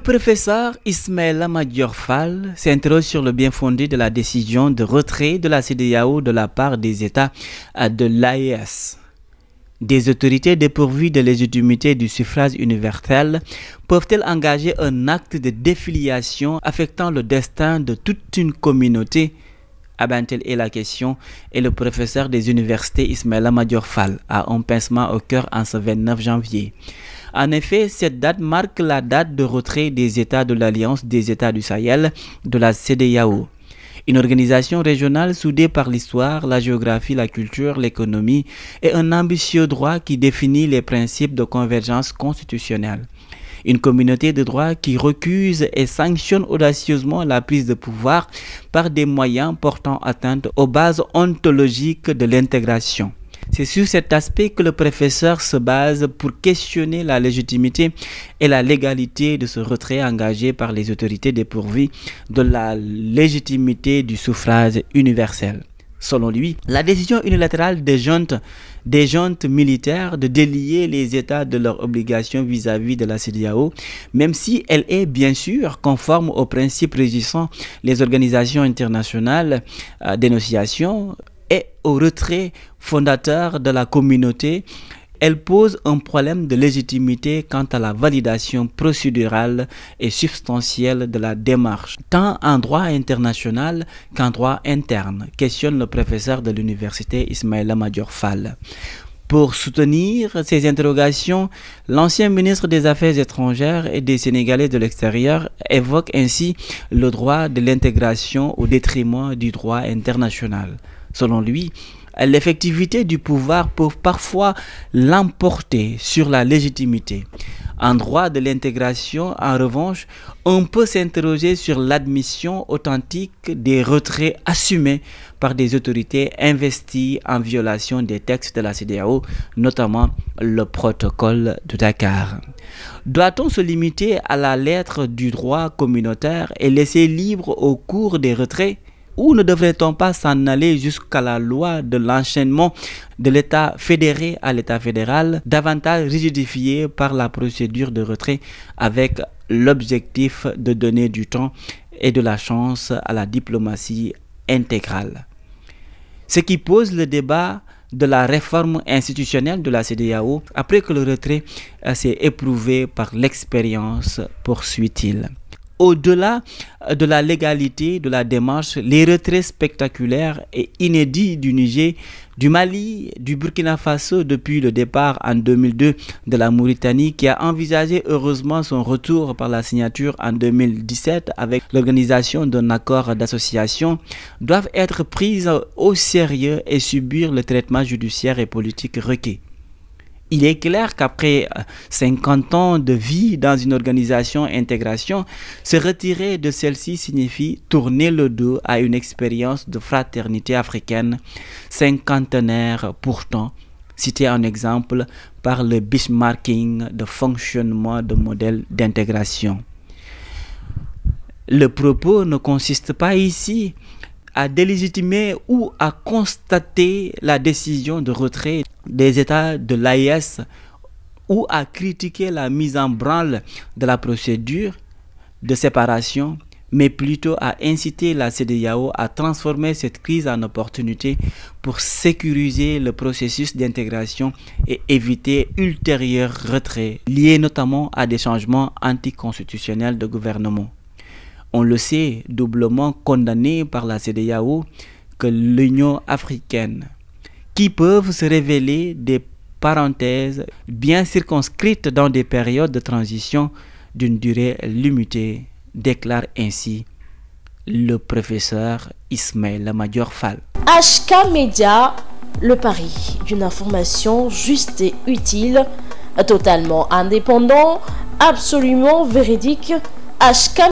professeur Ismaïla Madior Fall s'interroge sur le bien-fondé de la décision de retrait de la CEDEAO de la part des États de l'AES. Des autorités dépourvues de légitimité du suffrage universel peuvent-elles engager un acte de défiliation affectant le destin de toute une communauté? Telle est la question, et le professeur des universités Ismaïla Madior Fall a un pincement au cœur en ce 29 janvier. En effet, cette date marque la date de retrait des États de l'Alliance des États du Sahel de la CEDEAO. Une organisation régionale soudée par l'histoire, la géographie, la culture, l'économie et un ambitieux droit qui définit les principes de convergence constitutionnelle. Une communauté de droit qui recuse et sanctionne audacieusement la prise de pouvoir par des moyens portant atteinte aux bases ontologiques de l'intégration. C'est sur cet aspect que le professeur se base pour questionner la légitimité et la légalité de ce retrait engagé par les autorités dépourvues de la légitimité du suffrage universel. Selon lui, la décision unilatérale des juntes militaires de délier les États de leurs obligations vis-à-vis de la CEDEAO, même si elle est bien sûr conforme aux principes régissant les organisations internationales d'énonciation et au retrait fondateur de la communauté, elle pose un problème de légitimité quant à la validation procédurale et substantielle de la démarche, tant en droit international qu'en droit interne, questionne le professeur de l'université Ismaïla Madior Fall. Pour soutenir ces interrogations, l'ancien ministre des Affaires étrangères et des Sénégalais de l'extérieur évoque ainsi le droit de l'intégration au détriment du droit international. Selon lui, l'effectivité du pouvoir peut parfois l'emporter sur la légitimité. En droit de l'intégration, en revanche, on peut s'interroger sur l'admission authentique des retraits assumés par des autorités investies en violation des textes de la CEDEAO, notamment le protocole de Dakar. Doit-on se limiter à la lettre du droit communautaire et laisser libre au cours des retraits? Ou ne devrait-on pas s'en aller jusqu'à la loi de l'enchaînement de l'État fédéré à l'État fédéral, davantage rigidifié par la procédure de retrait avec l'objectif de donner du temps et de la chance à la diplomatie intégrale? Ce qui pose le débat de la réforme institutionnelle de la CEDEAO après que le retrait s'est éprouvé par l'expérience, poursuit-il. Au-delà de la légalité de la démarche, les retraits spectaculaires et inédits du Niger, du Mali, du Burkina Faso depuis le départ en 2002 de la Mauritanie, qui a envisagé heureusement son retour par la signature en 2017 avec l'organisation d'un accord d'association, doivent être prises au sérieux et subir le traitement judiciaire et politique requis. Il est clair qu'après 50 ans de vie dans une organisation intégration, se retirer de celle-ci signifie tourner le dos à une expérience de fraternité africaine, cinquantenaire pourtant, cité en exemple par le benchmarking de fonctionnement de modèles d'intégration. Le propos ne consiste pas ici à délégitimer ou à constater la décision de retrait des États de l'AES ou à critiquer la mise en branle de la procédure de séparation, mais plutôt à inciter la CEDEAO à transformer cette crise en opportunité pour sécuriser le processus d'intégration et éviter ultérieurs retraits liés notamment à des changements anticonstitutionnels de gouvernement. On le sait, doublement condamné par la CEDEAO que l'Union africaine, qui peuvent se révéler des parenthèses bien circonscrites dans des périodes de transition d'une durée limitée, déclare ainsi le professeur Ismaïla Madior Fall. HK Média, le pari d'une information juste et utile, totalement indépendant, absolument véridique. HK